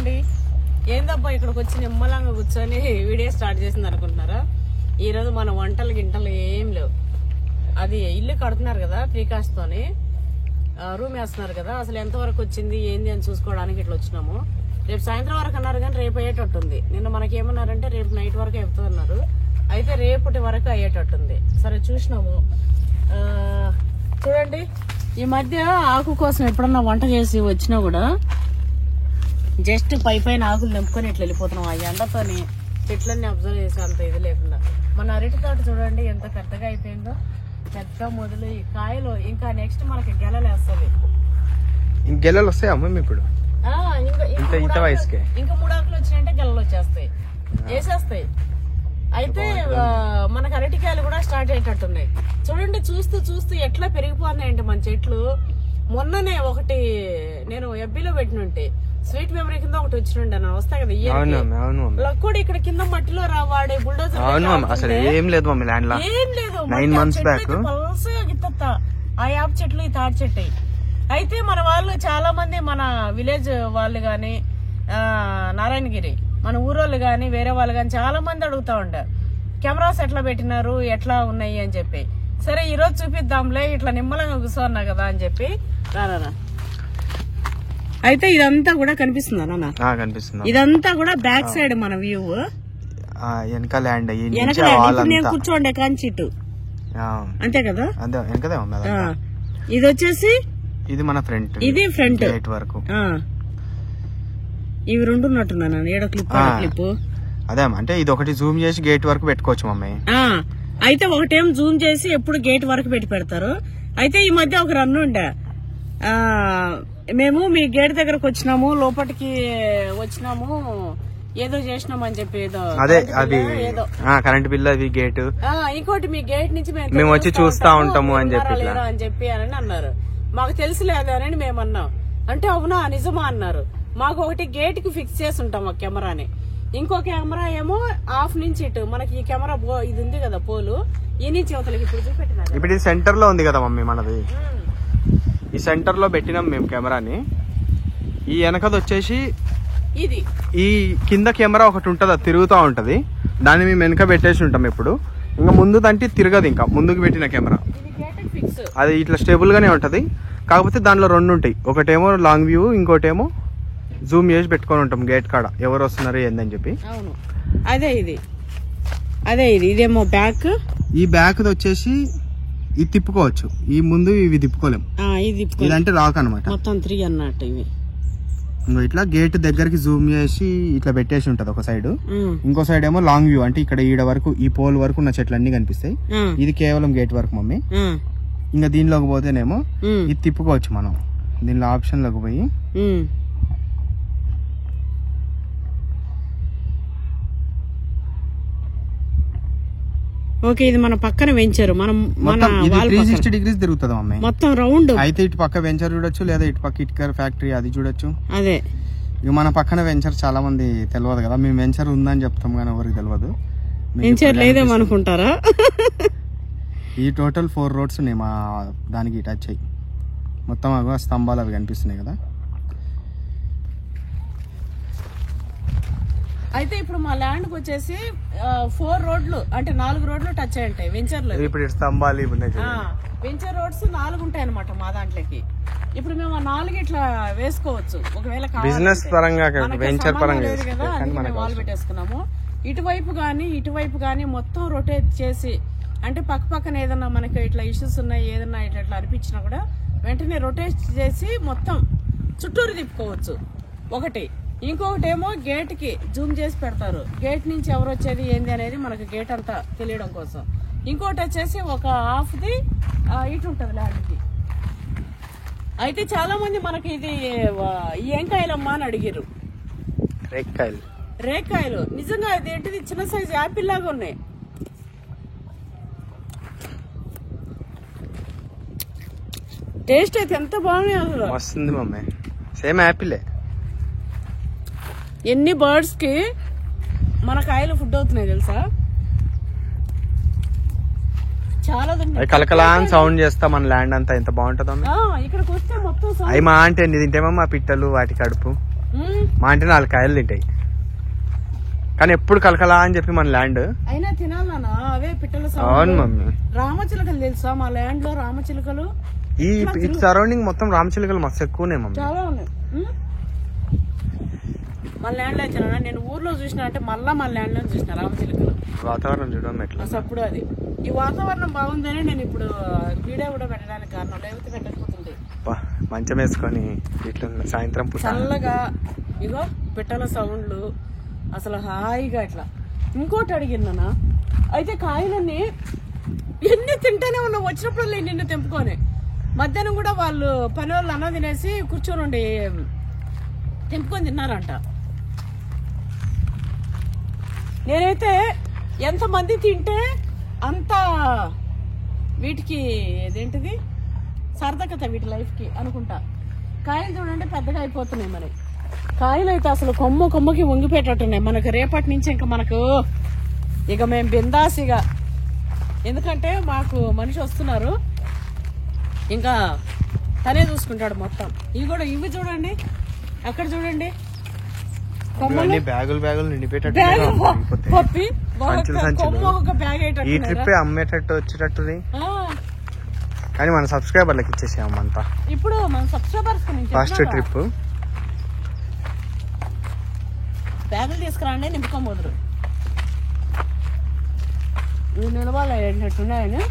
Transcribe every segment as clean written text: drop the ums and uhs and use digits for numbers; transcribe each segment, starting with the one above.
అండి. ఏందబ్బా ఇక్కడికి వచ్చి నిమ్మలంగా కూర్చొని వీడియో స్టార్ట్ చేసింది అనుకుంటున్నారా? ఈ రోజు మన వంటలు గింటలు ఏం లేవు. అది ఇల్లు కడుతున్నారు కదా, ప్రీకాస్ట్ తోని రూమ్ వేస్తున్నారు కదా, అసలు ఎంతవరకు వచ్చింది ఏంది అని చూసుకోవడానికి ఇట్లా వచ్చినాము. రేపు సాయంత్రం వరకు అన్నారు కానీ రేపు అయ్యేటట్టుంది. నిన్న మనకేమన్నారంటే రేపు నైట్ వరకు అవుతున్నారు, అయితే రేపటి వరకు అయ్యేటట్టుంది. సరే చూసినాము. చూడండి, ఈ మధ్య ఆకు కోసం ఎప్పుడన్నా వంట చేసి వచ్చినా కూడా జస్ట్ పైన ఆకులు నింపుకొని ఇట్లా వెళ్ళిపోతున్నాం. ఆ ఎండతోని చెట్లన్నీ అబ్జర్వ్ చేసి అంత ఇది లేకుండా. మన అరటి తోట చూడండి ఎంత పెద్దగా అయిపోయిందో. పెద్ద మొదలు ఈ కాయలు ఇంకా నెక్స్ట్ మనకి గెలలు వేస్తుంది. గెలలు వస్తాయి అమ్మ ఇప్పుడు ఇంత వయసుకే ఇంకా 3 ఆకులు వచ్చినాయంటే గెలలు వచ్చేస్తాయి, వేసేస్తాయి. అయితే మనకు అరటికాయలు కూడా స్టార్ట్ అయ్యేటట్టున్నాయి. చూడండి, చూస్తూ చూస్తూ ఎట్లా పెరిగిపోతున్నాయంటే మన చెట్లు. మొన్ననే ఒకటి నేను ఎబ్బీలో పెట్టినుంటే స్వీట్ మెమరీ కింద ఒకటి వచ్చినుండే వస్తాయి కదా కూడా ఇక్కడ కింద మట్టిలో వాడే బుల్డోజర్. అసలు ఏం లేదు మమ్మీ ల్యాండ్ లో, ఏం లేదు. 9 months బ్యాక్ ఆ యాప్ చెట్లు, ఈ తాటి చెట్టు. అయితే మన వాళ్ళు చాలా మంది, మన విలేజ్ వాళ్ళు గాని, నారాయణగిరి మన ఊరోళ్ళు గాని, వేరే వాళ్ళు గాని చాలా మంది అడుగుతా ఉంటారు కెమెరాస్ ఎట్లా పెట్టినారు, ఎట్లా ఉన్నాయి అని చెప్పి. సరే ఈ రోజు చూపిద్దాంలే, ఇట్లా నిమ్మలంగా కూర్చోన్నా కదా అని చెప్పి రానా. అయితే ఇదంతా కూడా కనిపిస్తుందా నాన్న? కనిపిస్తుంది. ఇదంతా కూడా బ్యాక్ సైడ్ మన వ్యూ. వెనక ల్యాండ్ నేను కూర్చోండే కాంచిట్టు అంతే కదా. ఇది వచ్చేసి ఇది మన ఫ్రంట్, ఇది ఫ్రంట్ వరకు. ఇవి రెండు ఉన్నట్టున్నా ఏడో క్లిప్ క్లిప్. అదే అంటే ఇది ఒకటి జూమ్ చేసి గేట్ వరకు పెట్టుకోవచ్చు మమ్మీ. అయితే ఒకటేం జూమ్ చేసి ఎప్పుడు గేట్ వరకు పెడతారు. అయితే ఈ మధ్య ఒక రన్ ఉండే, మేము మీ గేట్ దగ్గరకు వచ్చినాము, లోపలికి వచ్చినాము, ఏదో చేసినాము అని చెప్పి, ఏదో అదే అది కరెంట్ బిల్, అది గేట్. ఇంకోటి మీ గేట్ నుంచి మేము వచ్చి చూస్తా ఉంటాము అని చెప్పి అని అన్నారు. మాకు తెలిసిలేదు అని మేము అన్నాం. అంటే అవునా నిజమా అన్నారు. మాకు ఒకటి గేట్ కి ఫిక్స్ చేసి ఉంటాం ఆ కెమెరాని, ఇంకో కెమెరా ఏమో ఆఫ్ నుంచి ఇటు. మనకి ఈ కెమెరా ఇది ఉంది కదా పోలు, ఈ నుంచి అవతలకి ఇప్పుడు చూపెట్టినారు. ఇప్పుడు ఇది సెంటర్ లో ఉంది కదా మమ్మీ మనది. ఈ సెంటర్ లో పెట్టినాం మేము కెమెరాని. ఈ వెనకది వచ్చేసి ఇది, ఈ కింద కెమెరా ఒకటి ఉంటది, అది తిరుగుతూ ఉంటది. దాన్ని మేము వెనక పెట్టేసి ఉంటాం ఎప్పుడు. ఇంకా ముందు దంటే తిరగదు. ఇంకా ముందుకు పెట్టిన కెమెరా అది ఇట్లా స్టేబుల్ గానే ఉంటది. కాకపోతే దాంట్లో 2 ఉంటాయి, ఒకటేమో లాంగ్ వ్యూ, ఇంకోటేమో జూమ్ చేసి పెట్టుకొని ఉంటాం గేట్ కాడ ఎవరు వస్తున్నారు ఏందని చెప్పి. అదే ఇది ఇదేమో బ్యాక్. ఈ బ్యాక్ వచ్చేసి ఇది తిప్పుకోవచ్చు, ఈ ముందు ఇవి తిప్పుకోలేము. ఇదంటే లాక్ అనమాట, మొత్తం 3 అన్నట్టు. ఇవి ఇట్లా గేట్ దగ్గరికి జూమ్ చేసి ఇట్లా పెట్టేసి ఉంటది ఒక సైడ్. ఇంకో సైడ్ ఏమో లాంగ్ వ్యూ, అంటే ఇక్కడ ఈడ వరకు ఈ పోల్ వరకు ఉన్న చెట్లు అన్ని కనిపిస్తాయి. ఇది కేవలం గేట్ వరకు మమ్మీ. ఇంకా దీనిలోకి పోతేనేమో ఇది తిప్పుకోవచ్చు మనం. దీనిలో ఆప్షన్ లోకి పోయి ఓకే, ఇది మన పక్కన వెంచరు. మనం 360 degrees తిరుగుతుంది మమ్మీ, మొత్తం రౌండ్. అయితే ఇటు పక్క వెంచర్ చూడొచ్చు, లేదా ఇటు పక్క ఇటుకర్ ఫ్యాక్టరీ అది చూడొచ్చు. అదే ఇక మన పక్కన వెంచర్ చాలా మంది తెలియదు కదా, మేము వెంచర్ ఉందని చెప్తాం కానీ ఎవరికి తెలియదు. వెంచర్ లేదేమో అనుకుంటారా. ఈ టోటల్ 4 roads ఉన్నాయి మా దానికి టచ్ అయ్యి. మొత్తం అవి స్తంభాలు అవి కనిపిస్తున్నాయి కదా. అయితే ఇప్పుడు మా ల్యాండ్ కి వచ్చేసి 4 రోడ్లు, అంటే 4 రోడ్లు టచ్ అయి ఉంటాయి వెంచర్ లో. ఇప్పుడు స్తంభాలు వెంచర్ రోడ్స్ 4 ఉంటాయి అనమాట మా దాంట్లోకి. ఇప్పుడు మేము 4 ఇట్లా వేసుకోవచ్చు ఒకవేళ బిజినెస్ పరంగా, వెంచర్ పరంగా కదా. మేము వాల్ పెట్టేసుకున్నాము. ఇటువైపు గానీ మొత్తం రొటేట్ చేసి, అంటే పక్క పక్కన ఏదన్నా మనకి ఇట్లా ఇష్యూస్ ఉన్నాయి, ఏదన్నా ఇట్లా అనిపించినా కూడా వెంటనే రొటేట్ చేసి మొత్తం చుట్టూరు తిప్పుకోవచ్చు ఒకటి. ఇంకొకటి ఏమో గేట్ కి జూమ్ చేసి పెడతారు, గేట్ నుంచి ఎవరు వచ్చేది ఏంది అనేది మనకి గేట్ అంతా తెలియడం కోసం. ఇంకోటి వచ్చేసి ఒక హాఫ్ ది ఇటు ఉంటది ల్యాండ్ కి. అయితే చాలా మంది మనకి ఇది ఏం కాయలమ్మా అని అడిగారు. రేక్కాయలు నిజంగా ఇదేంటిది, చిన్న సైజు యాపిల్ లాగా ఉన్నాయి. టేస్ట్ అయితే ఎంత బాగున్నాయి అసలు. వస్తుంది మమ్మీ, సేమ్ యాపిల్. ఎన్ని బర్డ్స్ కి మన కాయలు ఫుడ్ అవుతున్నాయి తెలుసా. చాలా కలకలా సౌండ్ చేస్తా మన ల్యాండ్ అంతా ఎంత బాగుంటది. ఇక్కడికి వస్తే మొత్తం అవి మా అంటే తింటేమో మా పిట్టలు వాటి కడుపు మా అంటే 4 కాయలు తింటాయి. కానీ ఎప్పుడు కలకలా అని చెప్పి మన ల్యాండ్ అయినా తినాలనా అవే పిట్టల అవును మమ్మీ. రామచిలుకలు తెలుసా మా ల్యాండ్ లో రామచిలుకలు ఈ సరౌండింగ్ మొత్తం రామచిలుకలు మస్తు ఎక్కువ ఉన్నాయి మమ్మీ. చాలా ఉన్నాయి. మన ల్యాండ్ లో తినా నేను ఊర్లో చూసిన అంటే మళ్ళా మన ల్యాండ్ లో చూసిన రామచిలుకలు. వాతావరణం చూడడం ఎట్లా అసలు అప్పుడు అది ఈ వాతావరణం బాగుందని నేను ఇప్పుడు వీడియో కూడా పెట్టడానికి కారణం, లేకపోతే పెట్టకపోతుంది. మంచం వేసుకొని ఇట్లా సాయంత్రం పూట చల్లగా ఇగో పిట్టల సౌండ్లు అసలు హాయిగా ఇట్లా. ఇంకోటి అడిగిందనా అయితే కాయలన్నీ ఎన్ని తింటానే ఉన్నావు వచ్చినప్పుడు నిన్ను తెంపుకొని. మధ్యాహ్నం కూడా వాళ్ళు పని వాళ్ళు అన్న తినేసి కూర్చొని తెంపుకొని తిన్నారంట. నేనైతే ఎంతమంది తింటే అంత వీటికి ఇదేంటిది సార్థకత వీటి లైఫ్కి అనుకుంటా. కాయలు చూడండి పెద్దగా అయిపోతున్నాయి. మరి కాయలు అయితే అసలు కొమ్మకి వంగిపోయేటట్టున్నాయి. మనకు రేపటి నుంచి ఇంకా మనకు ఇక మేము బిందాసిగా, ఎందుకంటే మాకు మనిషి వస్తున్నారు ఇంకా తనే చూసుకుంటాడు మొత్తం. ఇవి చూడండి అక్కడ చూడండి బ్యాగులు నిండిపోయేటట్టు. ఈ ట్రిప్ అమ్మేటట్టు వచ్చేటట్టుది. కానీ మన సబ్స్క్రైబర్లకు ఇచ్చేసాం అంతా. ఇప్పుడు మన సబ్స్క్రైబర్స్ ఫస్ట్ ట్రిప్ బ్యాగులు తీసుకురండి నింపుకోబోదురు. ఇవి నిలవాలి ఏంటట్టున్నాయని.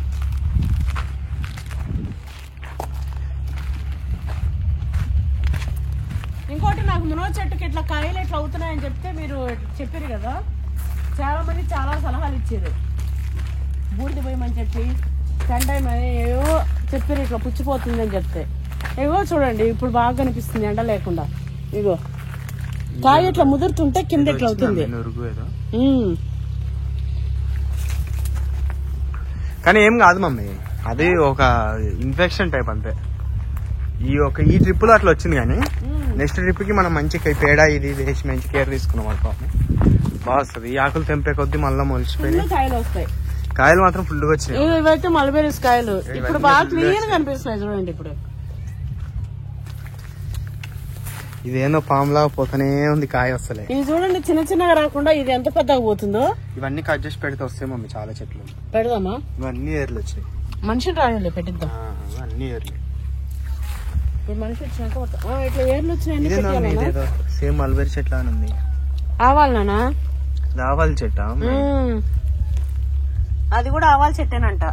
ఇంకోటి నాకు మునగ చెట్టుకి ఇట్లా కాయలు ఇట్లా అవుతున్నాయని చెప్తే మీరు చెప్పారు కదా, చాలా మంది చాలా సలహాలు ఇచ్చారు. బూడిద పోయమని చెప్పి కంటాయమని ఏవో చెప్పారు, ఇట్లా పుచ్చిపోతుంది అని చెప్తే. ఏవో చూడండి ఇప్పుడు బాగా కనిపిస్తుంది ఎండ లేకుండా. ఇగో కాయ ఇట్లా ముదురుతుంటే కింద ఇట్లా అవుతుంది. కానీ ఏం కాదు మమ్మీ, అది ఒక ఇన్ఫెక్షన్ టైప్ అంతే. ఈ ట్రిప్ లో అట్లా వచ్చింది. కానీ నెక్స్ట్ ట్రిప్ కి మనం మంచి పేడ ఇది వేసి మంచి కేర్ తీసుకున్నాం అనుకో బాగా వస్తుంది. ఈ ఆకులు తెంపే కొద్ది మళ్ళీ మొలిచిపోయి కాయలు వస్తాయి. కాయలు మాత్రం ఫుల్ గా వచ్చినాయి. ఇవైతే మల్బెరీస్ కాయలు ఇప్పుడు బాగా క్లియర్ గా కనిపిస్తున్నాయి చూడండి. ఇప్పుడు ఇదేందో పాములా పోతనే ఉంది, కాయ వస్తలే. ఇది చూడండి చిన్న చిన్నగా రాకుండా ఇది ఎంత పెద్దగా పోతుందో. ఇవన్నీ కట్ చేసి పెడితే వస్తాయి మమ్మీ చాలా చెట్లు. పెడదామా? ఇవన్నీ ఏర్లు వచ్చాయి. మనిషిని రాయండి పెట్టిద్దాం. అన్ని ఏర్లు ఇప్పుడు మనిషి వచ్చినాక ఇట్లా ఏర్లు వచ్చినాయి. సేమ్ మల్బెరీ చెట్లా అని ఉంది. ఆవాలనా? ఆవాల చెట్టా? అది కూడా ఆవాల చెట్టేనంట.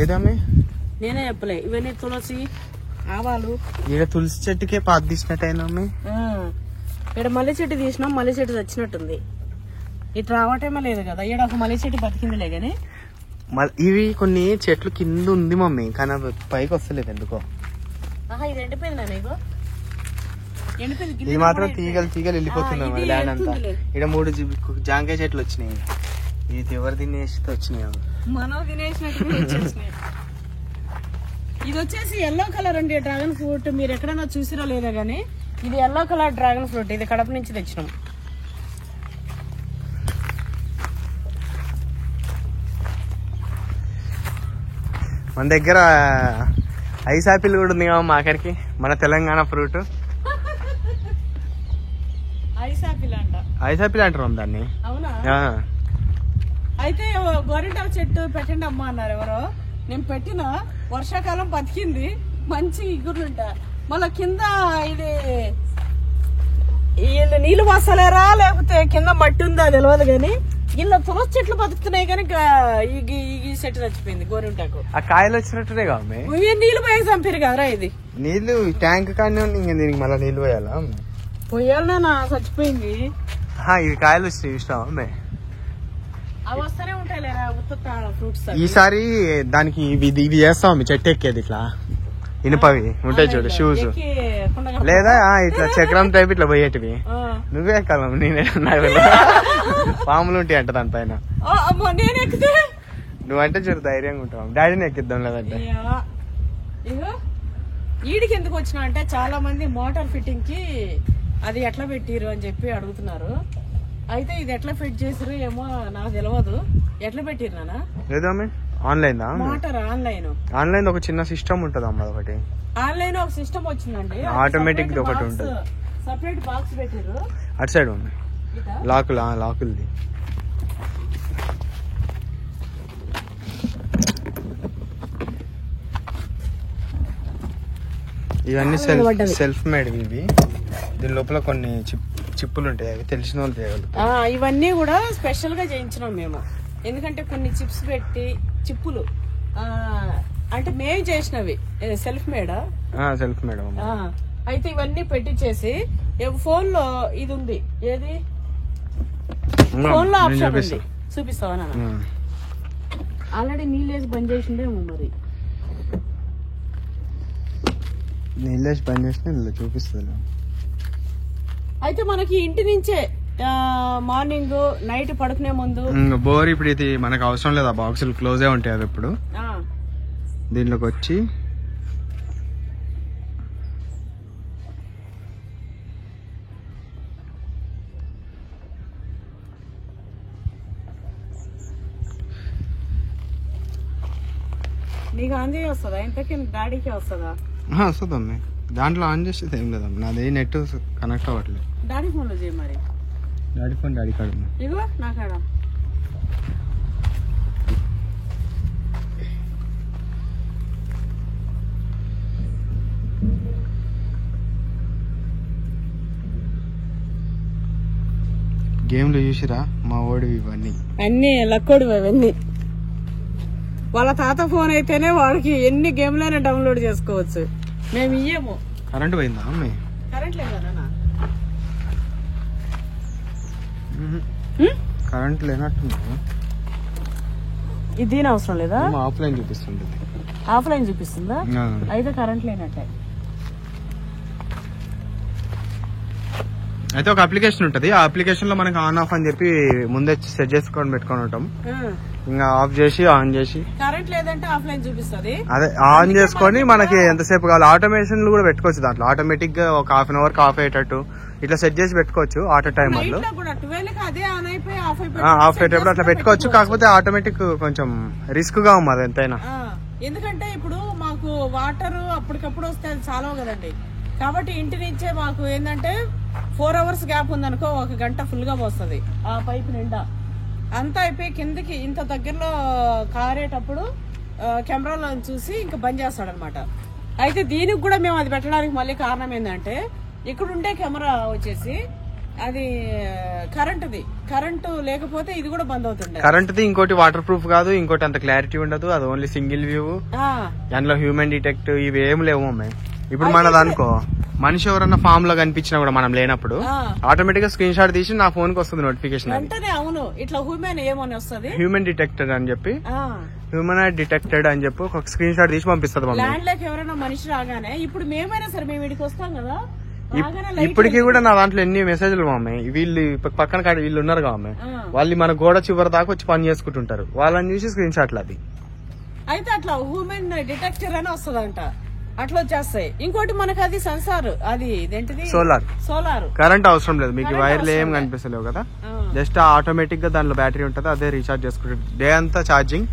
ఏదమ్మి నేనే చెప్పలే. ఇవన్నీ తులసి ఆవాలు. ఈడ తులసి చెట్టుకే పాత తీసినట్టయినా ఇక్కడ మల్లె చెట్టు తీసినాం, మల్లె చెట్టు చచ్చినట్టుంది. ఇటు రావటమే లేదు కదా. ఈడ ఒక మల్లె చెట్టు బతికిందిలే గాని. ఇవి కొన్ని చెట్లు కింద ఉంది మమ్మీ, కానీ పైకి వస్తలేదు ఎందుకో. ఇది ఎండిపోయింది నీకు. ఇది మాత్రం తీగలు వెళ్ళిపోతున్నాం ల్యాండ్ అంతా. ఇక్కడ 3 జాంకాయ చెట్లు వచ్చినాయి. ఇది ఎవరు తినేసి వచ్చినాయి? మనం తినేసినట్టు. ఇది వచ్చేసి ఎల్లో కలర్ అండి డ్రాగన్ ఫ్రూట్. మీరు ఎక్కడైనా చూసిరో లేదో గానీ ఇది ఎల్లో కలర్ డ్రాగన్ ఫ్రూట్. ఇది కడప నుంచి తెచ్చినాం. మన దగ్గర ఐస్ ఆపిల్ కూడా ఉంది కదా మాకడికి, మన తెలంగాణ ఫ్రూట్. ఐస్ ఆపిల్ అంట. ఐస్ ఆపిల్ అంటారు దాన్ని. అవునా? అయితే గోరింటాకు చెట్టు పెట్టండి అమ్మా అన్నారు ఎవరో. నేను పెట్టిన వర్షాకాలం బతికింది, మంచి ఇగురుంట. మళ్ళా కింద ఇది నీళ్ళు వస్తలేరా లేకపోతే కింద మట్టి ఉందా తెలియదు గానీ ఇలా తులసి చెట్లు బతుకుతున్నాయి. కానీ ఈ చెట్టు చచ్చిపోయింది గోరింటాకు. ఆ కాయలు వచ్చినట్టునే కాదు, నీళ్ళు పోయి చంపారు కదరా. ఇది నీళ్లు ట్యాంక్ కానీ దీనికి మళ్ళీ నీళ్లు పోయాలా? పోయాలనా? చచ్చిపోయింది. ఇది కాయలు వచ్చినాయి ఇష్టం అమ్మే. అవి వస్తూనే ఉంటాయి లేరా ఫ్రూట్స్. ఈసారి దానికి ఇది చేస్తాం చెట్టు ఎక్కేది ఇట్లా ఇనుపవి ఉంటాయి చూడు షూస్, లేదా ఇట్లా చక్రం టైప్ ఇట్లా పోయేటివి. నువ్వే ఎక్కాలం, నేనే పాములు ఉంటాయి అంట దానిపైన. నువ్వంటే చూడు ధైర్యంగా ఉంటావు. డాడీని ఎక్కిద్దాం లేదంటే. ఈడికి ఎందుకు వచ్చినా అంటే చాలా మంది మోటార్ ఫిట్టింగ్ కి అది ఎట్లా పెట్టిరు అని చెప్పి అడుగుతున్నారు. అయితే ఇది ఎట్లా ఫిట్ చేసిరు ఏమో నాకు తెలియదు. ఎట్లా పెట్టిరు నానా? లేదా ఆన్లైన్ మోటార్ ఆన్లైన్ ఒక చిన్న సిస్టమ్ ఉంటది అమ్మ. ఒకటి ఆన్లైన్ ఒక సిస్టమ్ వచ్చిందండి. ఆటోమేటిక్ ఒకటి ఉంటది. సపరేట్ బాక్స్ పెట్టారు. అటు సైడ్ మమ్మీ లాకులది. ఇవన్నీ సెల్ఫ్ మేడ్ ఇవి. దీని లోపల కొన్ని చిప్పులు ఉంటాయి, అవి తెలిసిన వాళ్ళు చేయగలుగుతారు. ఇవన్నీ కూడా స్పెషల్ గా చేయించినాం మేము. ఎందుకంటే కొన్ని చిప్స్ పెట్టి చిప్పులు అంటే మేము చేసినవి సెల్ఫ్ మేడా. సెల్ఫ్ మేడ్ అయితే ఇవన్నీ పెట్టించేసి ఫోన్ లో ఇది ఉంది, ఏది ఫోన్ లో ఆప్షన్ ఉంది, చూపిస్తావా నాన్న? ఆల్రెడీ నీళ్ళేసి బంద్ చేసిండేమో మరి. నీళ్ళేసి బంద్ చేసిన చూపిస్తుంది. అయితే మనకి ఇంటి నుంచే మార్నింగ్ నైట్ పడుకునే ముందు బోర్. ఇప్పుడు ఇది మనకు అవసరం లేదు, ఆ బాక్సులు క్లోజే ఉంటాయి అవి. ఇప్పుడు దీంట్లోకి వచ్చి నీకు ఆన్ చేయ వస్తుందా? ఇంతకీ డాడీకి వస్తుందా? వస్తుంది అమ్మాయి. దాంట్లో ఆన్ చేసేది ఏం లేదమ్మా, నాది నెట్ కనెక్ట్ అవ్వట్లేదు. డాడీ ఫోన్ లో చేయి మరి. డాడీ ఫోన్ డాడీ కాడ ఇగో నా కాడ. గేమ్లు చూసిరా మా ఓడివి ఇవన్నీ అన్ని లక్కోడు అవన్నీ. వాళ్ళ తాత ఫోన్ అయితేనే వాడికి ఎన్ని గేమ్లైనా డౌన్లోడ్ చేసుకోవచ్చు. మేము ఇయ్యము. కరెంట్ పోయిందా అమ్మాయి? కరెంట్ లేదా? కరెంట్ లేనట్టు. ఇది దీని అవసరం లేదా? ఆఫ్లైన్ చూపిస్తుంది. ఆఫ్లైన్ చూపిస్తుందా? అయితే కరెంట్ లేనట్టే. అయితే ఒక అప్లికేషన్ ఉంటది, ఆ అప్లికేషన్ లో మనకి ఆన్ ఆఫ్ అని చెప్పి ముందే సెట్ చేసుకొని పెట్టుకొని ఉంటాం. ఇంకా ఆఫ్ చేసి ఆన్ చేసి కరెంట్ లేదంటే ఆఫ్లైన్ చూపిస్తుంది. అదే ఆన్ చేసుకొని మనకి ఎంతసేపు కావాలి ఆటోమేషన్ కూడా పెట్టుకోవచ్చు. దాంట్లో ఆటోమేటిక్ గా ఒక హాఫ్ అన్ అవర్ ఆఫ్ అయ్యేటట్టు ఇట్లా సెట్ చేసి పెట్టుకోవచ్చు. ఆటో టైమర్ లో ఆఫ్ అయ్యేటప్పుడు అట్లా పెట్టుకోవచ్చు. కాకపోతే ఆటోమేటిక్ కొంచెం రిస్క్ గా ఉంది ఎంతైనా. ఎందుకంటే ఇప్పుడు మాకు వాటర్ అప్పటికప్పుడు వస్తే చాలా కదండి. కాబట్టి ఇంటి నుంచే మాకు ఏంటంటే 4 hours గ్యాప్ ఉందనుకో, 1 గంట ఫుల్ గా పోస్తుంది ఆ పైప్ నిండా. అంతా అయిపోయి కిందకి ఇంత దగ్గరలో కారేటప్పుడు కెమెరాలో చూసి ఇంకా బంద్ చేస్తాడనమాట. అయితే దీనికి కూడా మేము అది పెట్టడానికి మళ్ళీ కారణం ఏంటంటే, ఇక్కడ ఉండే కెమెరా వచ్చేసి అది కరెంటు లేకపోతే ఇది కూడా బంద్ అవుతుండే. కరెంట్ది ఇంకోటి వాటర్ ప్రూఫ్ కాదు, ఇంకోటి అంత క్లారిటీ ఉండదు. అది ఓన్లీ సింగిల్ వ్యూ. దాంట్లో హ్యూమన్ డిటెక్ట్ ఇవి ఏం లేవు అమ్మాయి. ఇప్పుడు మనది అనుకో, మనిషి ఎవరన్నా ఫామ్ లో కనిపించినా కూడా మనం లేనప్పుడు ఆటోమేటిక్ గా స్క్రీన్ షాట్ తీసి నా ఫోన్ కి వస్తుంది నోటిఫికేషన్. అవును, ఇట్లా హ్యూమన్ ఏమని వస్తుంది, హ్యూమన్ డిటెక్టెడ్ అని చెప్పి, హ్యూమన్ డిటెక్టెడ్ అని చెప్పి ఒక స్క్రీన్ షాట్ తీసి పంపిస్తుంది. ల్యాండ్ లోకి ఎవరైనా మనిషి రాగానే, ఇప్పుడు మేమైనా సరే మేము ఇక్కడికి వస్తాం కదా, ఇప్పటికీ కూడా నా దాంట్లో ఎన్ని మెసేజ్లు అమ్మాయి. వీళ్ళు పక్కన కాడ వీళ్ళు ఉన్నారు కదా అమ్మాయి, వాళ్ళు మన గోడ చివరి దాకా వచ్చి పని చేసుకుంటుంటారు. వాళ్ళని చూసి స్క్రీన్ షాట్లు అది. అయితే అట్లా హ్యూమన్ డిటెక్టర్ అని వస్తుందంట, అట్లా వచ్చేస్తాయి. ఇంకోటి మనకు అది సెన్సార్, అది ఇదేంటిది సోలార్. కరెంట్ అవసరం లేదు మీకు, వైర్లు ఏం కనిపిస్తలేవు కదా. జస్ట్ ఆటోమేటిక్ గా దాంట్లో బ్యాటరీ ఉంటది, అదే రీఛార్జ్ చేసుకుంటుంది. డే అంతా ఛార్జింగ్,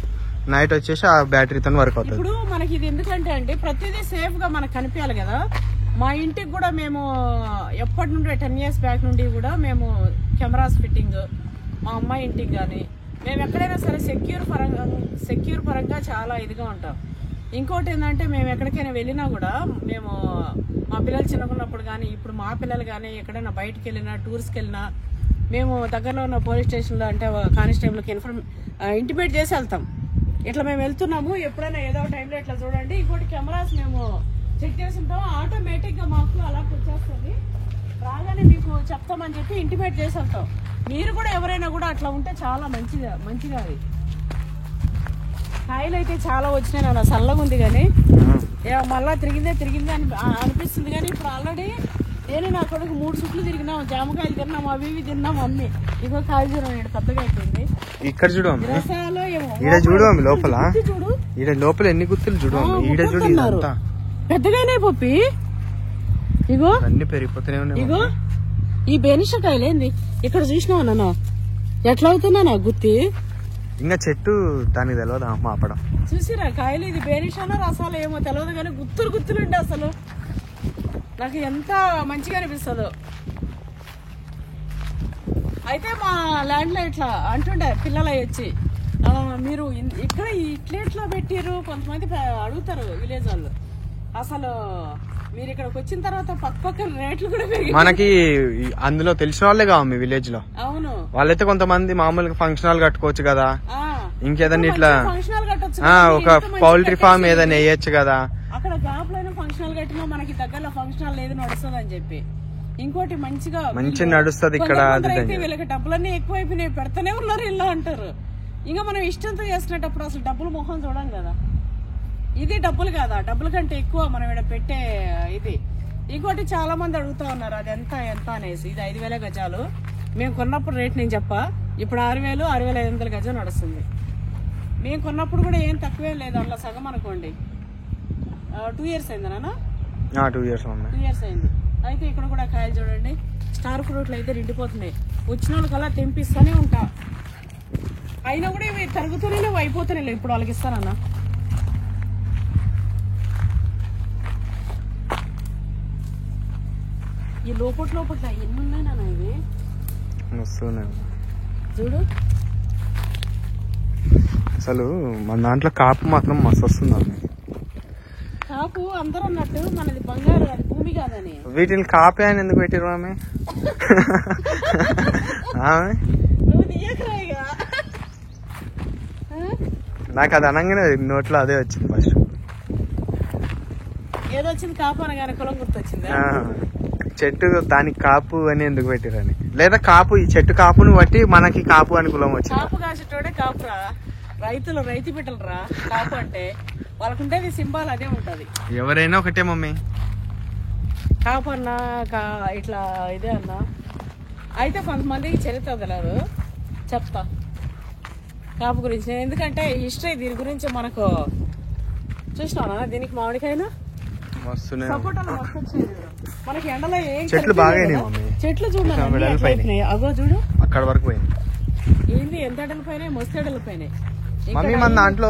నైట్ వచ్చేసి ఆ బ్యాటరీతో వర్క్ అవుతుంది. ఇప్పుడు మనకి ఇది ఎందుకంటే అండి, ప్రతిదీ సేఫ్ గా మనకు కనిపించాలి కదా. మా ఇంటికి కూడా మేము ఎప్పటి నుండి 10 years బ్యాక్ నుండి కూడా మేము కెమెరాస్ ఫిట్టింగ్, మా అమ్మాయి ఇంటికి కానీ మేము ఎక్కడైనా సరే సెక్యూర్ పరంగా చాలా ఇదిగా ఉంటాం. ఇంకోటి ఏంటంటే, మేము ఎక్కడికైనా వెళ్ళినా కూడా మేము మా పిల్లలు చిన్నకున్నప్పుడు కానీ, ఇప్పుడు మా పిల్లలు కానీ ఎక్కడైనా బయటకు వెళ్ళినా, టూర్స్కి వెళ్ళినా, మేము దగ్గరలో ఉన్న పోలీస్ స్టేషన్లో అంటే కానిస్టేబుల్కి ఇంటిమేట్ చేసి వెళ్తాం. ఇట్లా మేము వెళ్తున్నాము, ఎప్పుడైనా ఏదో టైంలో ఇట్లా చూడండి. ఇంకోటి కెమెరాస్ మేము చెక్ చేసి ఉంటాం, ఆటోమేటిక్ గా మాకు అలా వచ్చేస్తుంది. రాగానే మీకు చెప్తామని చెప్పి ఇంటిమేట్ చేసి వెళ్తాం. మీరు కూడా ఎవరైనా కూడా అట్లా ఉంటే చాలా మంచిగా అది. కాయలు అయితే చాలా వచ్చినాయి నాన్న, చల్లగా ఉంది కానీ మళ్ళా తిరిగిందే అని అనిపిస్తుంది. కానీ ఇప్పుడు ఆల్రెడీ నేను నా కొడుకు 3 చుట్లు తిరిగినాం, జామకాయలు తిన్నాం, అవి తిన్నాం అన్ని. ఇగో కాయ చూడండి పెద్దగా అయిపోయింది. ఇక్కడ చూడు రసాలు చూడు లోపల, లోపల ఎన్ని గుత్తులు చూడు, పెద్దగానే పప్పి. ఇగో అన్ని పెరిగిపోతూనే ఉన్నాయి. ఇగో ఈ బెనిషకాయలు ఏంది ఇక్కడ చూసినావా నాన్న, ఎట్లా అవుతున్నా నా గుత్తి. ఇంకా చెట్టు దానికి తెలియదు మాపడం. చూసిరా కాయలు, ఇది బేనిషానో రసాలు ఏమో తెలియదు కానీ గుత్తులు ఉండే అసలు. నాకు ఎంత మంచిగా అనిపిస్తుందో. అయితే మా ల్యాండ్ లో ఇట్లా అంటుండే పిల్లలు వచ్చి, మీరు ఇక్కడ ఇట్లా పెట్టారు. కొంతమంది అడుగుతారు విలేజ్ వాళ్ళు, అసలు మీరు ఇక్కడికి వచ్చిన తర్వాత పక్క రేట్లు కూడా పెరిగి. మనకి అందులో తెలిసిన వాళ్ళే కావు మీ విలేజ్ లో. అవును, వాళ్ళైతే కొంతమంది మామూలుగా ఫంక్షన్ హాల్ కట్టుకోవచ్చు కదా, ఇంకేదన్నా ఇట్లా ఫంక్షన్ హాల్ కట్టొచ్చు, ఒక పౌల్ట్రీ ఫామ్ ఏదైనా వేయచ్చు కదా. అక్కడ గ్యాప్ లో ఫంక్షన్ హాల్ కట్టినా మనకి దగ్గరలో ఫంక్షన్ హాల్ లేదు నడుస్తుంది అని చెప్పి. ఇంకోటి మంచిగా నడుస్తుంది ఇక్కడ. అయితే వీళ్ళకి డబ్బులన్నీ ఎక్కువైపోయినాయి, పెడతానే ఉన్నారు ఇలా అంటారు. ఇంకా మనం ఇష్టంతో చేసినప్పుడు అసలు డబ్బులు మొహం చూడం కదా. ఇది డబ్బులు కదా, డబ్బుల కంటే ఎక్కువ మనం ఇక్కడ పెట్టే ఇది. ఇంకోటి చాలా మంది అడుగుతా ఉన్నారు అది ఎంత అనేసి. ఇది 5,000 గజాలు. మేము కొన్నప్పుడు రేట్ నేను చెప్పా, ఇప్పుడు 6,000 6,500 గజం నడుస్తుంది. మేము కొన్నప్పుడు కూడా ఏం తక్కువే లేదు, అందులో సగం అనుకోండి. 2 years అయింది నాన్న. 2 years అయింది. అయితే ఇక్కడ కూడా కాయలు చూడండి, స్టార్ ఫ్రూట్లు అయితే నిండిపోతున్నాయి. వచ్చిన వాళ్ళకల్లా తెంపిస్తూనే ఉంటా, అయినా కూడా ఇవి తరుగుతూనే అయిపోతున్నాయి. ఇప్పుడు వాళ్ళకి ఇస్తానన్నా. ఈ లోపల ఎన్ని ఉన్నాయి నాన్న ఇవి చూడు. అసలు మన దాంట్లో కాపు మాత్రం మస్తు వస్తుంది. కాపు అందరూ అన్నట్టు మనది బంగారు, అది భూమి కాదని. వీటిని కాపే అని ఎందుకు పెట్టారు ఆమె? నువ్వు తీయకరాయిగా. నాకు అది అనగానే నోట్లో అదే వచ్చింది ఫస్ట్. ఏదొచ్చింది కాపు అనగానే కులం గుర్తొచ్చింది. చెట్టు దానికి కాపు అని ఎందుకు పెట్టారని, లేదా కాపు ఈ చెట్టు కాపుని బట్టి మనకి కాపు అని కులం వచ్చింది. కాపు కాసేటోడే కాపురా, రైతు బిడ్డలరా కాపు అంటే. వాళ్ళకుంటేది సింబాల్ అదే ఉంటది. ఎవరైనా ఒకటే మమ్మీ, కాపు అన్నా ఇట్లా ఇదే అన్నా. అయితే కొంతమందికి చరిత్ర తెలియదు, చెప్తా కాపు గురించి. ఎందుకంటే హిస్టరీ దీని గురించి మనకు చూసినా. దీనికి మామిడికాయలు సపోటాలు మస్తు వచ్చాయి. మనకి ఎండలో ఏం చెట్లు బాగా చెట్లు చూడండి, అగో చూడు అక్కడ వరకు పోయింది. ఏంది ఎంత ఎడల పైన మస్తు ఎడల పైన. మమ్మీ మన దాంట్లో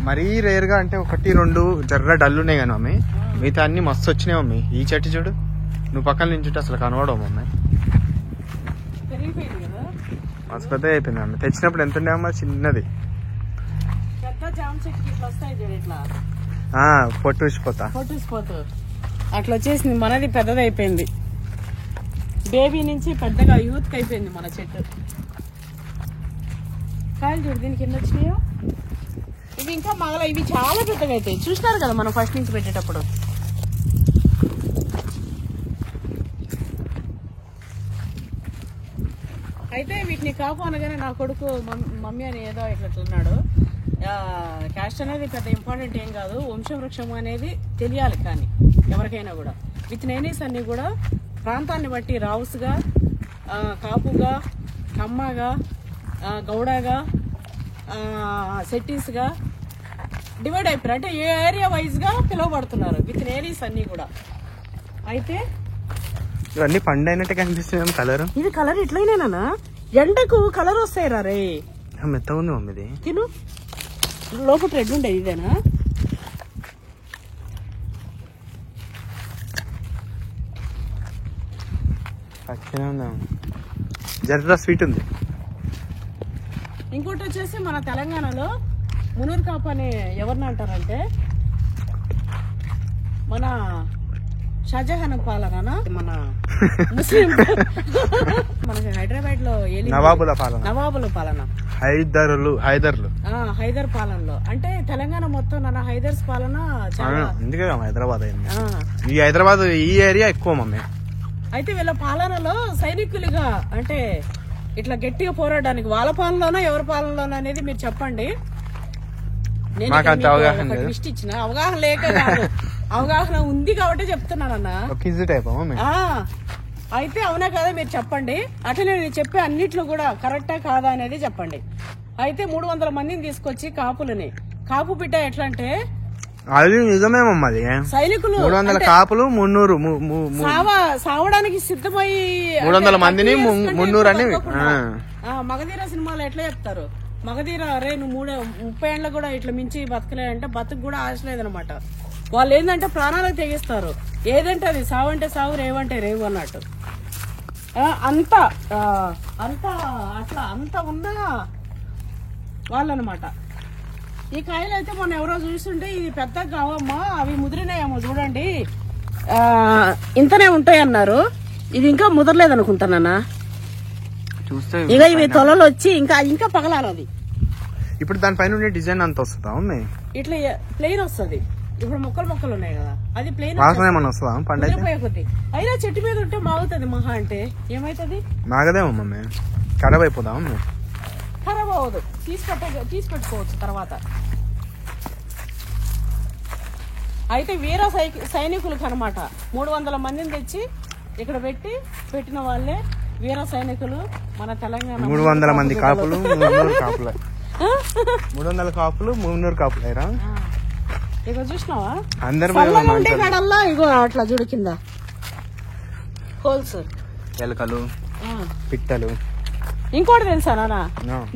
మరీ రేర్ గా అంటే 1-2 జర్ర డల్లు ఉన్నాయి కానీ మమ్మీ, మిగతా అన్ని మస్తు వచ్చినాయి మమ్మీ. ఈ చెట్టు చూడు, నువ్వు పక్కన నుంచి అసలు కనబడవు మమ్మీ. పెరిగిపోయింది కదా, మస్తు పెద్ద అయిపోయింది మమ్మీ. తెచ్చినప్పుడు ఎంత ఉండేవమ్మా, చిన్నది. పెద్ద జామ చెట్టు ఇట్లా వస్తాయి చూడు, ఇట్లా పొట్టు అట్లా వచ్చేసింది. మనది పెద్దది అయిపోయింది, బేబీ నుంచి పెద్దగా యూత్ అయిపోయింది మన చెట్టు. కాయలు చూడు దీనికి ఎన్ని వచ్చినాయో. ఇవి ఇంకా మగల, ఇవి చాలా పెద్దగా అవుతాయి. చూసినారు కదా మనం ఫస్ట్ నుంచి పెట్టేటప్పుడు. అయితే వీటిని కాపు అనగానే నా కొడుకు మమ్మీ అని ఏదో ఇట్లన్నాడు. క్యాస్ట్ అనేది పెద్ద ఇంపార్టెంట్ ఏం కాదు, వంశవృక్షం అనేది తెలియాలి. కానీ ఎవరికైనా కూడా విత్ నేనీస్ అన్ని కూడా ప్రాంతాన్ని బట్టి రావుస్గా, కాపుగా, కమ్మగా, గౌడగా, సెట్టీస్గా డివైడ్ అయిపోయారు. అంటే ఏ ఏరియా వైజ్గా పిలువబడుతున్నారు విత్ నేనీస్ అన్ని కూడా. అయితే ఇవన్నీ పండు అయినట్టే కనిపిస్తుంది కలర్. ఇది కలర్ ఇట్లయినా ఎండకు కలర్ వస్తాయి రా రే. మెత్తగా ఉంది మమ్మీది, తిను. లోపల రెడ్ ఉండేది ఇదేనా? జర్ర స్వీట్ ఉంది. ఇంకోటి వచ్చేసి మన తెలంగాణలో మునూరు కాపు అని ఎవరిని అంటారంటే, మన షాజహాన్ పాలన, మన ముస్లిం మనకి హైదరాబాద్ లో నవాబుల పాలన, హైదర్ పాలనలో. అంటే తెలంగాణ మొత్తం నాన్న హైదర్స్ పాలన చాలా. హైదరాబాద్ అయింది, ఈ హైదరాబాద్ ఈ ఏరియా ఎక్కువ మమ్మీ. అయితే వీళ్ళ పాలనలో సైనికులుగా, అంటే ఇట్లా గట్టిగా పోరాడడానికి వాళ్ళ పాలనలోనో ఎవరి పాలనలోనో అనేది మీరు చెప్పండి. నేను లిస్ట్ ఇచ్చిన అవగాహన లేక కాదు, అవగాహన ఉంది కాబట్టి చెప్తున్నానన్నా. అయితే అవునా కదా మీరు చెప్పండి. అట్లనే నేను చెప్పే అన్నిట్లో కూడా కరెక్టా కాదా అనేది చెప్పండి. అయితే 300 మందిని తీసుకొచ్చి కాపులని, కాపు బిడ్డ ఎట్లా అంటే అది నిజమేమమ్మది, సైనికులు 300 కాపులు 300 సావడానికి సిద్ధమై 300 మందిని 300 అని. మగధీర సినిమాలో ఎట్లా చెప్తారు, మగధీర అరే నువ్వు 30 ఏళ్ళ కూడా ఇట్లా మించి బతకలేదంటే బతుకు కూడా ఆశ లేదనమాట. వాళ్ళు ఏంటంటే ప్రాణాలకు తెగిస్తారు. ఏదంటే అది, సావు అంటే సావు, రేవంటే రేవు అన్నట్టు. అంతా అట్లా ఉన్న వాళ్ళనమాట. ఈ కాయలు అయితే మొన్న ఎవరో చూస్తుంటే ఇది పెద్దగా కావమ్మా, అవి ముదిరినాయేమో చూడండి, ఇంతనే ఉంటాయి అన్నారు. ఇది ఇంకా ముదరలేదు అనుకుంటానన్నా. చూస్తే ఇక ఇవి తొలలు వచ్చి ఇంకా పగలాలి. అది ఇప్పుడు దానిపైన డిజైన్ అంత వస్తుందా ఉన్నాయి, ఇట్లా ప్లెయిన్ వస్తుంది. ఇప్పుడు మొక్కలు ఉన్నాయి కదా, అది ప్లెయిన్ వస్తుందా పండుగ కొద్ది. అయినా చెట్టు మీద ఉంటే మాగుతుంది. మహా అంటే ఏమైతుంది, మాగదేమో మమ్మీ, ఖరాబ్ అయిపోదా మమ్మీ? ఖరాబ్ అవ్వదు, తీసి పెట్టుకోవచ్చు తర్వాత. అయితే వీర సైనికులకు అనమాట 300 మందిని తెచ్చి ఇక్కడ పెట్టిన వాళ్ళే వీర సైనికులు మన తెలంగాణ. 300 మంది కాపులు, 300 కాపులు, 300 కాపులు, 300 కాపులేరా? ఇగో చూసినావా, అందరు ఉండే కాడల్లా ఇగో అట్లా చూడు కింద హోల్స్, ఎలకలు, పిట్టలు. ఇంకోటి తెలుసా నాన్న,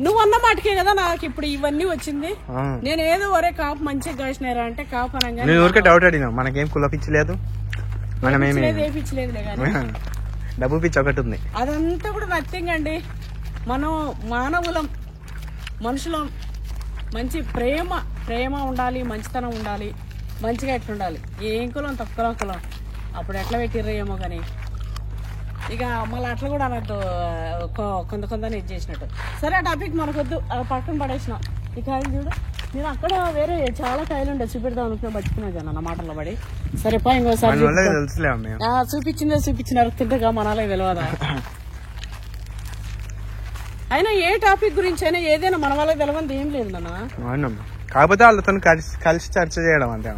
నువ్వు అన్న మాటకే కదా నాకు ఇప్పుడు ఇవన్నీ వచ్చింది. నేను ఏదో ఒరే కాపు మంచిగా కాసినారా అంటే కాపు అనగా నేను ఊరికే డౌట్ అడిగినా, మనకేం కుల పిచ్చి లేదు, మనమేమి ఏ పిచ్చి లేదులే కానీ డబ్బు పిచ్చి ఒకటి ఉంది. అదంతా కూడా నథింగ్ అండి. మనం మానవులం, మనుషులం. మంచి ప్రేమ ఉండాలి, మంచితనం ఉండాలి, మంచిగా ఎట్లుండాలి. ఏం కులం తక్కువ కులం అప్పుడు ఎట్లా పెట్టిర్రో ఏమో కానీ ఇక మళ్ళీ అట్లా కూడా అన్నట్టు కొంతని ఇది చేసినట్టు. సరే, ఆ టాపిక్ మనకొద్దు, పక్కన పడేసిన. ఈ కాయలు చూడు, నేను అక్కడ వేరే చాలా కాయలు ఉండే చూపెడదాం అనుకున్నా, బతుకున్నా జన నా మాటల్లో పడి. సరే పా, ఇంకోసారి చూపించిన అరుతుంటేగా మనాలే తెలియదా. అయినా ఏ టాపిక్ గురించి అయినా ఏదైనా మన వాళ్ళకి తెలియదు ఏం లేదు నాన్న. కాకపోతే వాళ్ళతో కలిసి చర్చ చేయడం అంతే.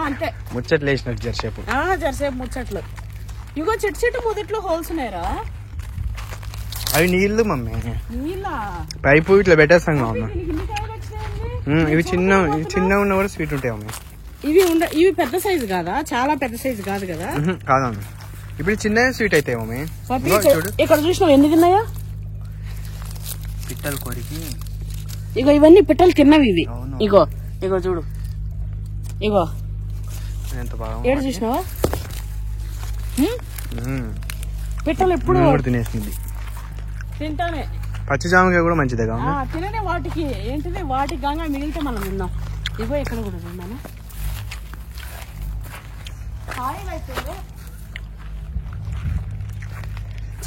అంతే, ముచ్చట్లు వేసినట్టు జరసేపు ముచ్చట్లు. ఇగో చెట్టు మొదట్లో హోల్స్ ఉన్నాయరా, అవి నీళ్లు మమ్మీ. నీళ్ళ పైపు ఇట్లా పెట్టేస్తాం కదా. ఇవి చిన్న ఉన్న కూడా స్వీట్ ఉంటాయి మమ్మీ. ఇవి పెద్ద సైజు కాదా, చాలా పెద్ద సైజు కాదు కదా. కాదమ్మ, ఇప్పుడు చిన్న స్వీట్ అవుతాయి మమ్మీ. ఇక్కడ చూసినావు ఎన్ని తిన్నాయా పిట్టలు కొరికి. ఇగో ఇవన్నీ పిట్టలు తిన్నవి ఇవి. ఇగో చూడు, ఇగో ఎంత బాగా ఏడు చూసినావా. పిట్టలు ఎప్పుడు తినేసింది, తింటానే. పచ్చి జామకాయ కూడా మంచిదే కదా తిననే. వాటికి గంగా మిగిలితే మనం తిన్నాం. ఇగో ఇక్కడ కూడా తిన్నాను.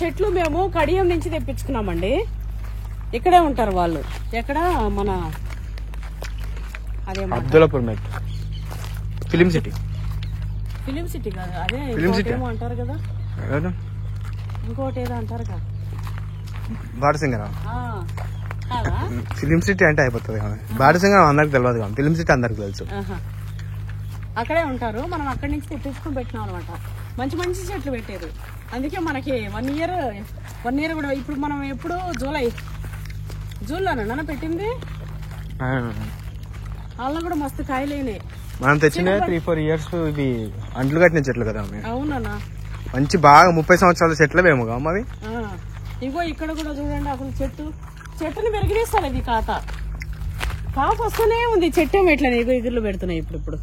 చెట్లు మేము కడియం నుంచి తెప్పించుకున్నామండి. ఇక్కడే ఉంటారు వాళ్ళు. ఎక్కడ మన అదే అబ్దుల్లాపూర్ ఫిలిం సిటీ కాదు, అదే ఏమో అంటారు కదా, ఇంకోటి ఏదో అంటారు కదా, బాటసింగరావు. ఫిలిం సిటీ అంటే అయిపోతుంది కదా, బాటసింగరావు అందరికి తెలియదు కదా, ఫిలిం సిటీ అందరికి తెలుసు. అక్కడే ఉంటారు. మనం అక్కడి నుంచి తెప్పించుకుని పెట్టినాం అనమాట. మంచి చెట్లు పెట్టారు. అందుకే మనకి 1 ఇయర్ కూడా. ఇప్పుడు మనం ఎప్పుడు జూన్లోనా నాన్న పెట్టింది. వాళ్ళ కూడా మస్తు కాయలేనాయి. మనం తెచ్చిన 3-4 years ఇవి అంట్లు కట్టిన చెట్లు కదా. అవునా, మంచి బాగా 30 సంవత్సరాల చెట్లే ఏమో అవి. ఇగో ఇక్కడ కూడా చూడండి, అసలు చెట్టుని పెరిగిస్తాడు. ఇది కాపు వస్తూనే ఉంది. చెట్టు ఏమో ఇట్లా ఎగురులు పెడుతున్నాయి ఇప్పుడు.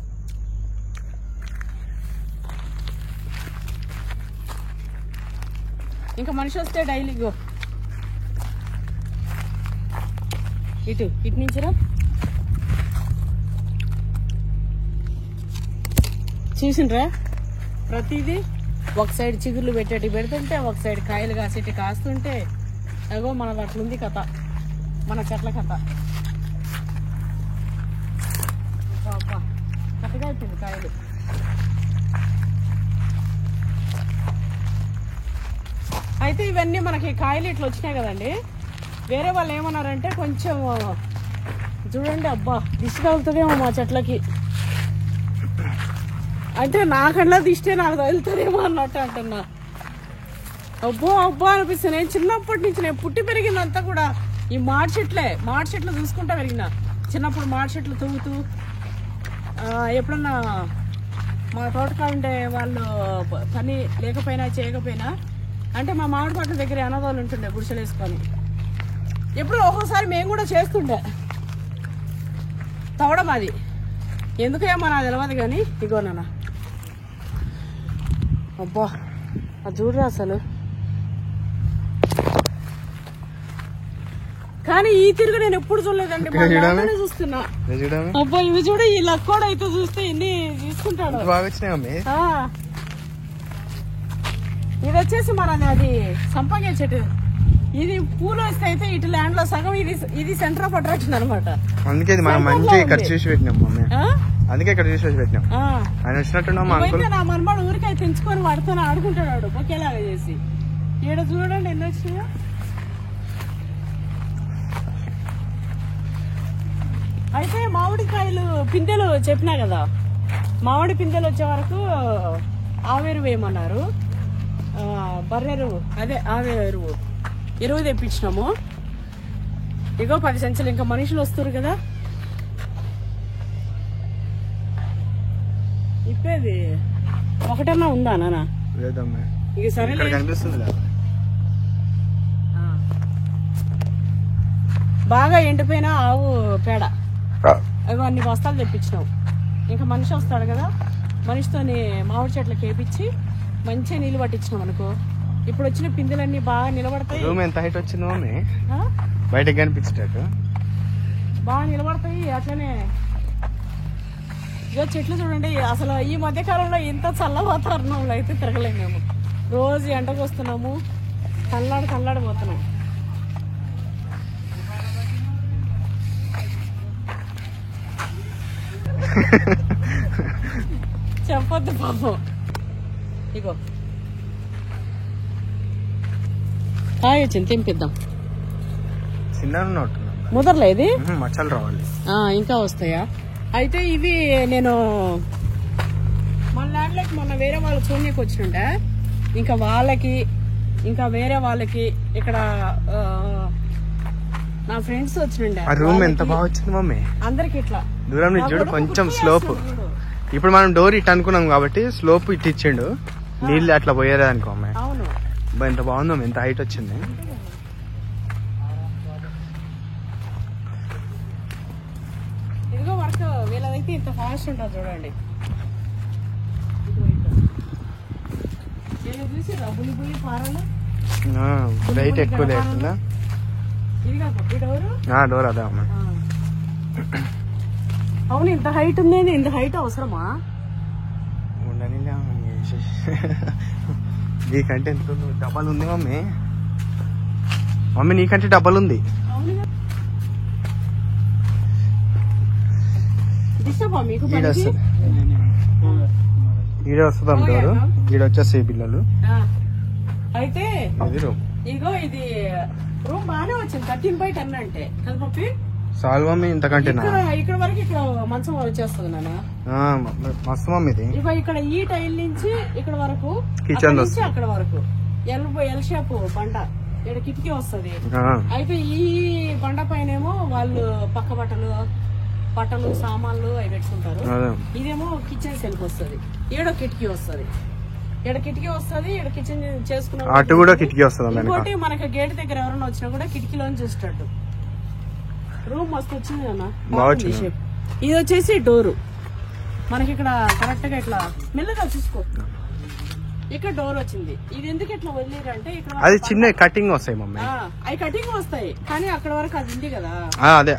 ఇంకా మనిషి వస్తే డైలీ ఇటు నుంచిరా చూసిండ్రా. ప్రతిదీ ఒక సైడ్ చిగుర్లు పెడుతుంటే, ఒక సైడ్ కాయలు కాస్తుంటే, అగో మనది అట్లుంది కథ, మన చెట్ల కథ. కథగా అయిపోయింది కాయలు. అయితే ఇవన్నీ మనకి కాయలు ఇట్లా వచ్చినాయి కదండి. వేరే వాళ్ళు ఏమన్నారంటే కొంచెం చూడండి, అబ్బా దిష్టి తగులుతుందేమో మా చెట్లకి అంటే, నాకన్నా దిష్టే నాకు తగులుతుందేమో అన్నట్టు అంటున్నా. అబ్బా అనిపిస్తుంది. నేను చిన్నప్పటి నుంచి, నేను పుట్టి పెరిగిందంతా కూడా ఈ మాడి చెట్లు చూసుకుంటా పెరిగిన. చిన్నప్పుడు మాడి చెట్లు తవ్వుతూ, ఎప్పుడన్నా మా తోటకాలుండే వాళ్ళు పని లేకపోయినా చేయకపోయినా, అంటే మా మామిడి పట్ల దగ్గర అనాథాలు ఉంటుండే గుడిసెలు వేసుకొని. ఎప్పుడు ఒక్కోసారి మేము కూడా చేస్తుండే తవ్వడం. అది ఎందుకేమో నాకు తెలియదు కానీ ఇగో నాన్న అబ్బా అది చూడరా అసలు. కానీ ఈ తిరుగు నేను ఎప్పుడు చూడలేదండి, చూస్తున్నా. అబ్బా ఇవి చూడ ఈ లక్కోడు అయితే చూస్తే ఎన్ని తీసుకుంటాడు. ఇది వచ్చేసి మనది అది సంపంగి చెట్టు. ఇది పూలు వస్తే అయితే ఇటు ల్యాండ్ లో సగం ఇది సెంటర్ ఆఫ్ అట్రాక్షన్ అనమాట. అందుకే మనం మంచి ఇక్కడ చూసి పెట్టినాం మమ్మీ, అందుకే ఇక్కడ చూసి పెట్టినాం. ఆయన వచ్చినట్టున్నాం. నా మనమాడు ఊరికైతే తెంచుకొని వాడుతూ ఆడుకుంటాడు ఒకేలాగా చేసి. ఈడ చూడండి ఎన్ని వచ్చినాయో. అయితే మామిడికాయలు పిందెలు చెప్పినా కదా, మామిడి పిందెలు వచ్చే వరకు ఆవేరు వేయమన్నారు. బర్రెరువు అదే ఆవేరు ఎరువు తెప్పించినాము. ఇగో 10 సంచులు. ఇంకా మనుషులు వస్తారు కదా. ఇప్పేది ఒకటన్నా ఉందా నాన్న? ఇక సరే బాగా ఎండిపోయిన ఆవు పేడ అవి అన్ని బస్తాలు తెప్పించినావు. ఇంకా మనిషి వస్తాడు కదా, మనిషితోని మామిడి చెట్లకు వేపించి మంచిగా నీళ్ళు పట్టించినాం అనుకో, ఇప్పుడు వచ్చిన పిందెలన్నీ బాగా నిలబడతాయి. ఎంత హైట్ వచ్చింది మమ్మీ? బయటకు కనిపించేటట్టు బాగా నిలబడతాయి. అట్లనే ఇక చెట్లు చూడండి. అసలు ఈ మధ్య కాలంలో ఇంత చల్ల వాతావరణంలో అయితే తిరగలేము మేము. రోజు ఎండకు వస్తున్నాము, కల్లాడిపోతున్నాం. చెప్పొద్దు పాపం. ఇగో కాయ వచ్చింది, తెంపిద్దాం. ముదరలే ఇది, మచ్చలు రావాలి ఇంకా వస్తాయా? అయితే ఇవి నేను మన ల్యాండ్లోకి మొన్న వేరే వాళ్ళు చూడనీకి వచ్చినుండే. ఇంకా వాళ్ళకి ఇంకా వేరే వాళ్ళకి ఇక్కడ నా ఫ్రెండ్స్ వచ్చినుండే. రూమ్ ఎంత బాగా వచ్చింది మమ్మీ. అందరికి ఇట్లా దూరం నుంచి చూడు, కొంచెం స్లోప్. ఇప్పుడు మనం డోర్ ఇట్ అనుకున్నాం కాబట్టి స్లోప్ ఇట్ ఇచ్చిండు, నీళ్ళు అట్లా పోయేది అనుకో అమ్మాయి. అవును, ఎంత బాగుందో, ఎంత హైట్ వచ్చింది. ఇదిగో వర్క్ వీళ్ళదైతే ఇంత ఫాస్ట్ ఉంటుంది చూడండి. చూసి బుల్లి పారాలు రైట్ ఎక్కువ లేకుండా డోర్ అదే అమ్మా. అవును, ఇంత హైట్ ఉంది. ఇంత హైట్ అవసరమా? ఉండని నీకంటే ఎంత డబ్బలు ఉంది మమ్మీ. మమ్మీ నీకంటే డబ్బలు ఉంది. ఈడే వస్తుందాం డోరు, ఈడ వచ్చేస్తాయి పిల్లలు. అయితే ఇగో ఇది రూమ్ బాగానే వచ్చింది. 13/10 అంటే కదా పప్పి? సాల్వ్ మమ్మీ, ఇంతకంటే ఇక్కడ వరకు ఇక్కడ మంచం వచ్చేస్తుంది నాన్న. మస్తు మమ్మీ ఇది. ఇగో ఇక్కడ ఈ టైల్ నుంచి ఇక్కడ వరకు, కిచెన్ నుంచి అక్కడ వరకు ఎల్ షేప్ బండ. ఇక్కడ కిటికీ వస్తుంది. అయితే ఈ బండ పైనేమో వాళ్ళు పక్క బట్టలు సామాన్లు అవి పెట్టుకుంటారు. ఇదేమో కిచెన్ సెల్ఫ్ వస్తుంది. ఏడో కిటికీ వస్తుంది. ఇక్కడ కిటికీ వస్తుంది. ఇక్కడ కిచెన్ చేసుకున్న అటు కూడా కిటికీ వస్తుంది. ఇంకోటి మనకి గేట్ దగ్గర ఎవరైనా వచ్చినా కూడా కిటికీలోంచి చూసేటట్టు రూమ్ మస్తు వచ్చింది అన్న. ఇది వచ్చేసి డోరు. మనకి ఇక్కడ కరెక్ట్ గా ఇట్లా మెల్లగా చూసుకో, ఇక్కడ డోర్ వచ్చింది. ఇది ఎందుకు ఇట్లా వదిలేరంటే ఇక్కడ అది చిన్న కటింగ్ వస్తాయి మమ్మీ. అవి కటింగ్ వస్తాయి కానీ అక్కడ వరకు అది ఉంది కదా. అదే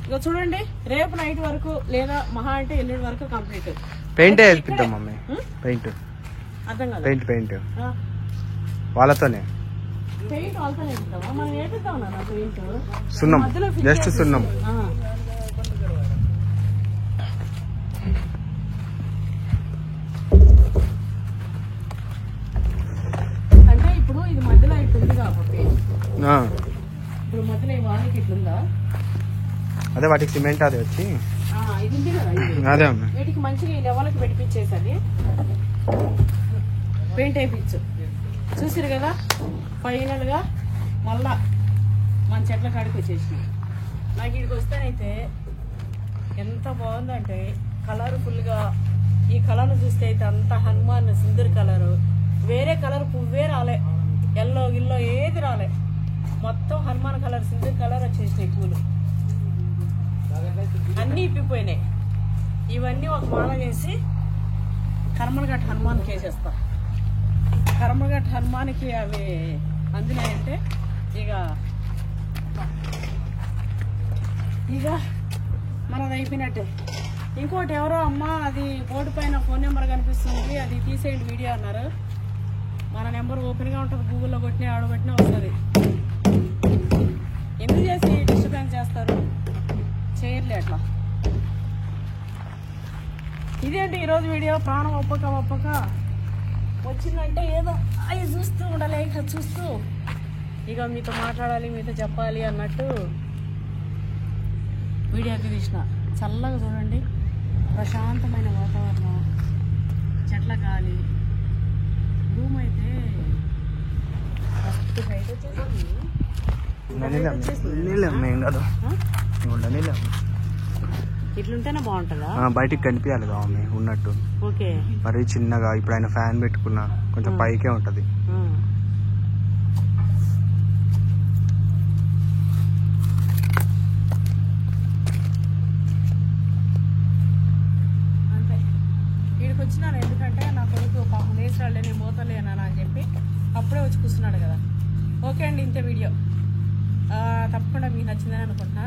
ఇక చూడండి, రేపు నైట్ వరకు లేదా మహా అంటే ఎల్లుండి వరకు కంప్లీట్. పెయింట్ వేపిద్దాం మమ్మీ. పెయింట్ అర్థం కాదు. పెయింట్ వాళ్ళతోనే పెయింట్ వాళ్ళతోనే వేపిద్దామా? మనం వేపిద్దాం నా పెయింట్. సున్నం, జస్ట్ సున్నం. అంటే ఇప్పుడు ఇది మధ్యలో ఇట్లుంది కాబట్టి, ఇప్పుడు మధ్యలో ఈ వాళ్ళకి ఇట్లుందా? అదే వాటికి సిమెంట్ అది వచ్చి ఇది ఉంది కదా, అదే వీటికి మంచిగా ఈ లెవెల్కి పెట్టిపించేసరి పెయింట్ వేయించు. చూసిరు కదా, ఫైనల్ గా మళ్ళా మన చెట్ల కాడికి వచ్చేసినాం. నాకు ఇక్కడికి వస్తేనైతే ఎంత బాగుందంటే కలర్ఫుల్ గా. ఈ కలర్ చూస్తే అయితే అంత హనుమాన్ సింధూర్ కలరు, వేరే కలర్ పువ్వే రాలే, ఎల్లో గిల్లో ఏది రాలే, మొత్తం హనుమాన్ కలర్ సింధూర్ కలర్ వచ్చేసినాయి పూలు. అన్ని ఇప్పిపోయినాయి. ఇవన్నీ ఒక మాల వేసి కర్మలగట్ట హనుమాన్కి వేసేస్తా. కర్మలగట్ట హనుమాన్కి అవి అందినాయంటే ఇక మనది అయిపోయినట్టే. ఇంకోటి ఎవరో అమ్మ అది బోర్డు పైన ఫోన్ నెంబర్ కనిపిస్తుంది, అది తీసేయండి వీడియో అన్నారు. మన నెంబర్ ఓపెన్గా ఉంటుంది, గూగుల్లో కొట్టినా ఆడబట్టినా వస్తుంది. ఎందుకు చేసి డిస్టర్బెన్స్ చేస్తారు, చేయర్లే అట్లా. ఇదేంటి ఈరోజు వీడియో, ప్రాణం ఒప్పక వచ్చిందంటే ఏదో అవి చూస్తూ ఉండాలి, ఇక చూస్తూ ఇక మీతో మాట్లాడాలి, మీతో చెప్పాలి అన్నట్టు వీడియోకి తీసిన. చల్లగా చూడండి, ప్రశాంతమైన వాతావరణం, చెట్ల గాలి, రూమ్ అయితే ఫస్ట్ బయట వచ్చేసి ఇట్లుంటేనే బాగుంటుందా? బయటికి కనిపించాలి కావాలి ఉన్నట్టు. ఓకే, మరి చిన్నగా ఇప్పుడు ఆయన ఫ్యాన్ పెట్టుకున్నా కొంచెం పైకే ఉంటది. అంతే. వీడికి వచ్చినాను ఎందుకంటే నా కొడుకు పాపం నేసరాళ్ళే నేను పోతలేనా అని చెప్పి అప్పుడే వచ్చి కూర్చున్నాడు కదా. ఓకే అండి, ఇంత వీడియో తప్పకుండా మీకు నచ్చిందని అనుకుంటున్నా.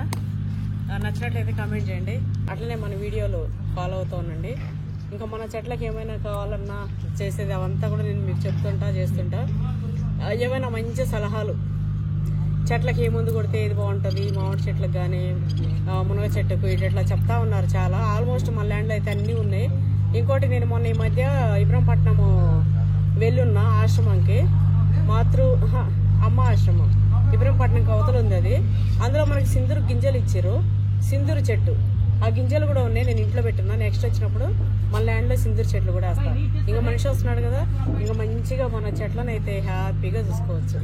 నచ్చినట్లయితే కామెంట్ చేయండి. అట్లనే మన వీడియోలు ఫాలో అవుతూ ఉండండి. ఇంకా మన చెట్లకి ఏమైనా కావాలన్నా చేసేది అవంతా కూడా నేను మీకు చేస్తుంటా. ఏమైనా మంచి సలహాలు, చెట్లకి ఏ ముందు కొడితే ఏది బాగుంటుంది, మామిడి చెట్లకు కానీ మునగ చెట్టుకు ఇట్లా చెప్తా ఉన్నారు చాలా. ఆల్మోస్ట్ మన ల్యాండ్లో అయితే అన్నీ ఉన్నాయి. ఇంకోటి నేను మొన్న ఈ మధ్య ఇబ్రహంపట్నము వెళ్ళున్నా ఆశ్రమంకి, అమ్మ ఆశ్రమం ఇబ్రహంపట్నంకి అవతల ఉంది అది. అందులో మనకి సింధూరు గింజలు ఇచ్చారు, సింధూరు చెట్టు. ఆ గింజలు కూడా ఉన్నాయి, నేను ఇంట్లో పెట్టున్నా. నెక్స్ట్ వచ్చినప్పుడు మన ల్యాండ్లో సింధూరు చెట్లు కూడా వేస్తాను. ఇంకా మనిషి వస్తున్నాడు కదా, ఇంకా మంచిగా మన చెట్లను అయితే హ్యాపీగా చూసుకోవచ్చు.